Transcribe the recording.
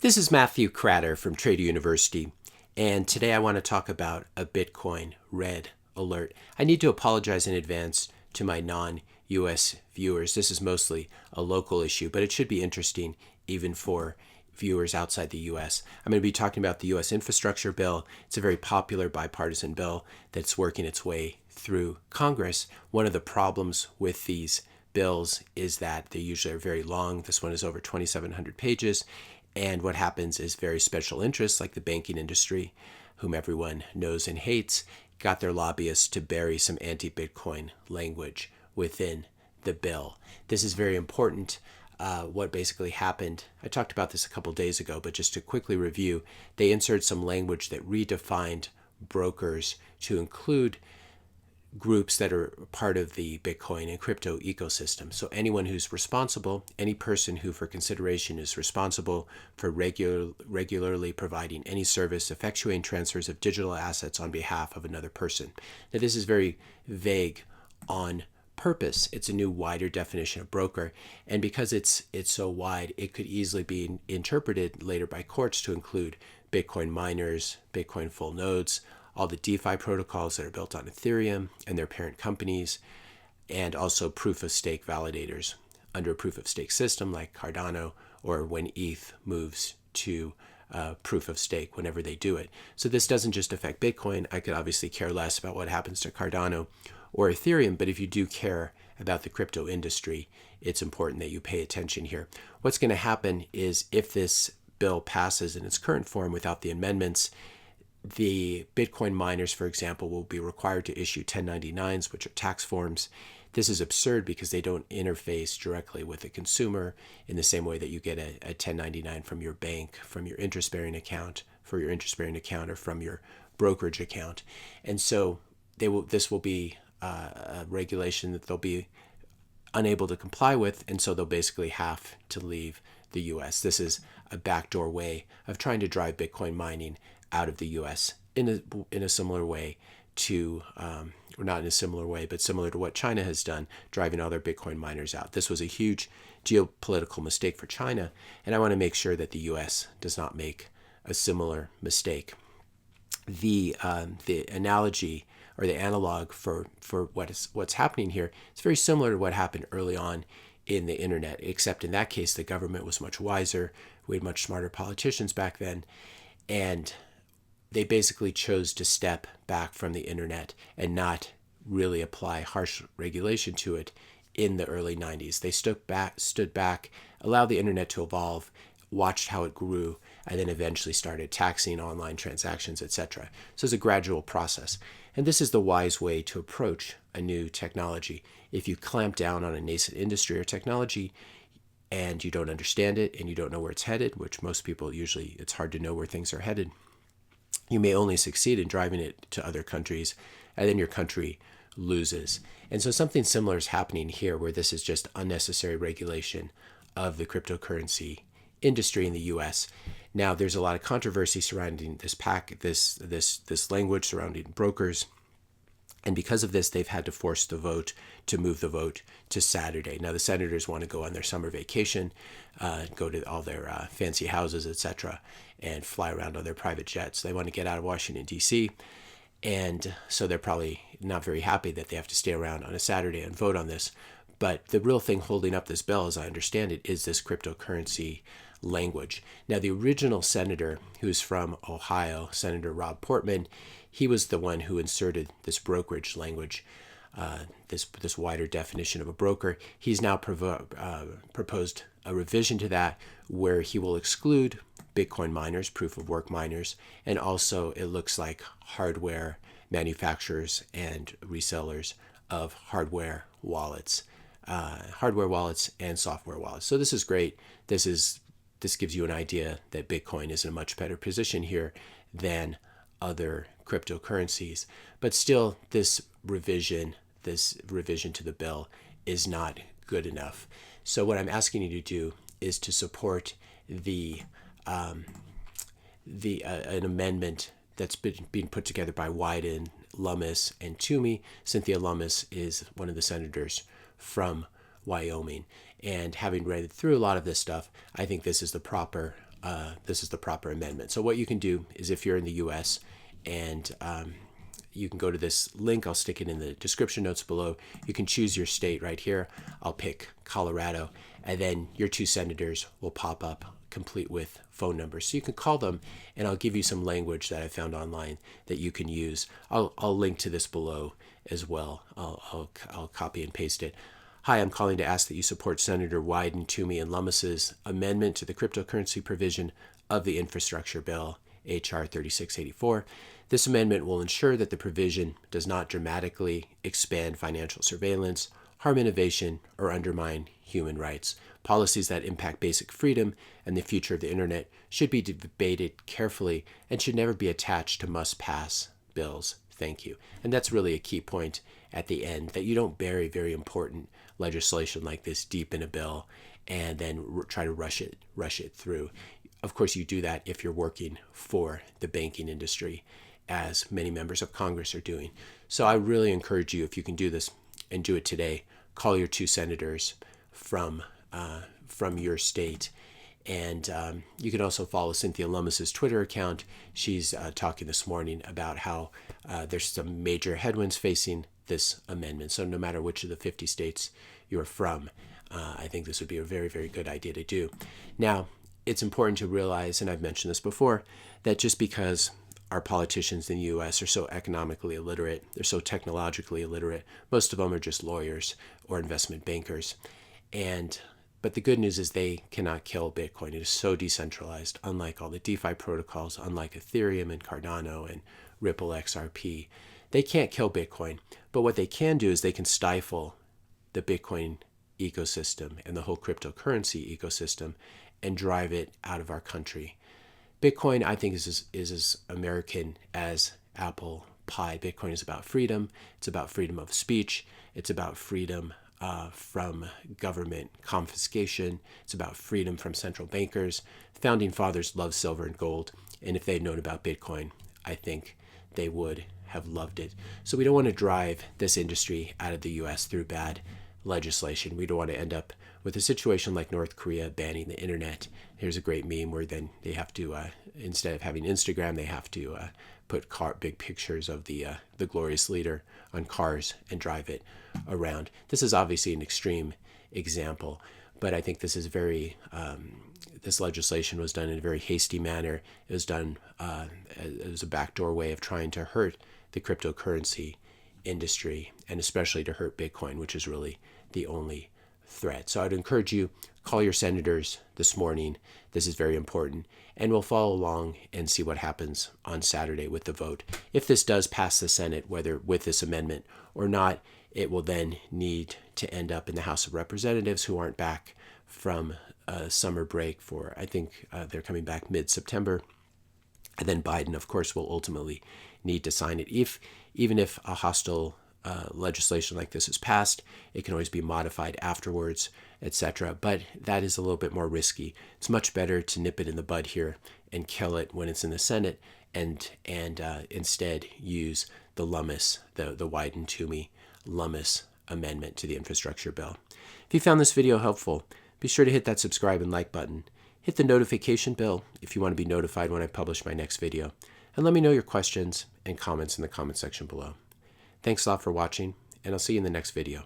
This is Matthew Cratter from Trader University, and today I want to talk about a Bitcoin red alert. I need to apologize in advance to my non-US viewers. This is mostly a local issue, but it should be interesting even for viewers outside the US. I'm going to be talking about the US infrastructure bill. It's a very popular bipartisan bill that's working its way through Congress. One of the problems with these bills is that they usually are very long. This one is over 2,700 pages. And what happens is very special interests like the banking industry, whom everyone knows and hates, got their lobbyists to bury some anti-Bitcoin language within the bill. This is very important. What basically happened, I talked about this a couple days ago, but just to quickly review, they inserted some language that redefined brokers to include groups that are part of the Bitcoin and crypto ecosystem. So anyone who's responsible, any person who for consideration is responsible for regularly providing any service effectuating transfers of digital assets on behalf of another person. Now this is very vague on purpose. It's a new wider definition of broker, and because it's so wide, it could easily be interpreted later by courts to include Bitcoin miners, Bitcoin full nodes, all the DeFi protocols that are built on Ethereum and their parent companies, and also proof-of-stake validators under a proof-of-stake system like Cardano, or when ETH moves to proof-of-stake whenever they do it. So this doesn't just affect Bitcoin. I could obviously care less about what happens to Cardano or Ethereum, but if you do care about the crypto industry, it's important that you pay attention here. What's going to happen is if this bill passes in its current form without the amendments, the Bitcoin miners, for example, will be required to issue 1099s, which are tax forms. This is absurd because they don't interface directly with the consumer in the same way that you get a 1099 from your bank, from your interest-bearing account, for your interest-bearing account, or from your brokerage account. And so this will be a regulation that they'll be unable to comply with, and so they'll basically have to leave the U.S. This is a backdoor way of trying to drive Bitcoin mining out of the U.S. in a similar way to, or not in a similar way, but similar to what China has done, driving all their Bitcoin miners out. This was a huge geopolitical mistake for China, and I want to make sure that the U.S. does not make a similar mistake. The analogy or the analog for what's happening here is very similar to what happened early on in the internet, except in that case the government was much wiser. We had much smarter politicians back then, and they basically chose to step back from the internet and not really apply harsh regulation to it in the early 90s. They stood back, allowed the internet to evolve, watched how it grew, and then eventually started taxing online transactions, etc. So it's a gradual process. And this is the wise way to approach a new technology. If you clamp down on a nascent industry or technology and you don't understand it and you don't know where it's headed, which most people usually, it's hard to know where things are headed, you may only succeed in driving it to other countries, and then your country loses. And so something similar is happening here, where this is just unnecessary regulation of the cryptocurrency industry in the U.S. Now, there's a lot of controversy surrounding this language surrounding brokers, and because of this, they've had to force the vote to move the vote to Saturday. Now, the senators want to go on their summer vacation, go to all their fancy houses, etc., and fly around on their private jets. They want to get out of Washington, D.C., and so they're probably not very happy that they have to stay around on a Saturday and vote on this. But the real thing holding up this bill, as I understand it, is this cryptocurrency language. Now, the original senator, who's from Ohio, Senator Rob Portman, he was the one who inserted this brokerage language, this wider definition of a broker. He's now proposed a revision to that where he will exclude Bitcoin miners, proof of work miners, and also it looks like hardware manufacturers and resellers of hardware wallets and software wallets. So this is great. This gives you an idea that Bitcoin is in a much better position here than other cryptocurrencies. But still, this revision to the bill is not good enough. So what I'm asking you to do is to support an amendment that's being put together by Wyden, Lummis, and Toomey. Cynthia Lummis is one of the senators from Wyoming. And having read through a lot of this stuff, I think this is the proper this is the proper amendment. So what you can do is, if you're in the U.S. and you can go to this link, I'll stick it in the description notes below. You can choose your state right here. I'll pick Colorado, and then your 2 senators will pop up complete with phone numbers. So you can call them, and I'll give you some language that I found online that you can use. I'll link to this below as well. I'll copy and paste it. Hi, I'm calling to ask that you support Senator Wyden, Toomey, and Lummis's amendment to the cryptocurrency provision of the infrastructure bill, H.R. 3684. This amendment will ensure that the provision does not dramatically expand financial surveillance, harm innovation, or undermine human rights. Policies that impact basic freedom and the future of the internet should be debated carefully and should never be attached to must-pass bills. Thank you. And that's really a key point at the end, that you don't bury very important legislation like this deep in a bill and then try to rush it through. Of course, you do that if you're working for the banking industry, as many members of Congress are doing. So I really encourage you, if you can do this and do it today, call your 2 senators from your state. And you can also follow Cynthia Lummis's Twitter account. She's talking this morning about how there's some major headwinds facing this amendment. So no matter which of the 50 states you're from, I think this would be a very, very good idea to do. Now, it's important to realize, and I've mentioned this before, that just because our politicians in the U.S. are so economically illiterate, they're so technologically illiterate, most of them are just lawyers or investment bankers. But the good news is they cannot kill Bitcoin. It is so decentralized, unlike all the DeFi protocols, unlike Ethereum and Cardano and Ripple XRP. They can't kill Bitcoin, but what they can do is they can stifle the Bitcoin ecosystem and the whole cryptocurrency ecosystem and drive it out of our country. Bitcoin, I think, is as American as apple pie. Bitcoin is about freedom. It's about freedom of speech. It's about freedom from government confiscation. It's about freedom from central bankers. Founding fathers loved silver and gold, and if they'd known about Bitcoin, I think they would have loved it. So we don't want to drive this industry out of the U.S. through bad legislation. We don't want to end up with a situation like North Korea banning the internet. Here's a great meme where then they have to, instead of having Instagram, they have to put big pictures of the glorious leader on cars and drive it around. This is obviously an extreme example, but I think this is this legislation was done in a very hasty manner. It was done as a backdoor way of trying to hurt the cryptocurrency industry, and especially to hurt Bitcoin, which is really the only threat. So I'd encourage you, call your senators this morning. This is very important, and we'll follow along and see what happens on Saturday with the vote. If this does pass the Senate, whether with this amendment or not, it will then need to end up in the House of Representatives, who aren't back from summer break for, I think they're coming back mid-September. And then Biden, of course, will ultimately need to sign it. Even if a hostile legislation like this is passed, it can always be modified afterwards, etc. But that is a little bit more risky. It's much better to nip it in the bud here and kill it when it's in the Senate, and instead use the Lummis, the Wyden, Toomey, Lummis amendment to the infrastructure bill. If you found this video helpful, be sure to hit that subscribe and like button. Hit the notification bell if you want to be notified when I publish my next video. And let me know your questions and comments in the comment section below. Thanks a lot for watching, and I'll see you in the next video.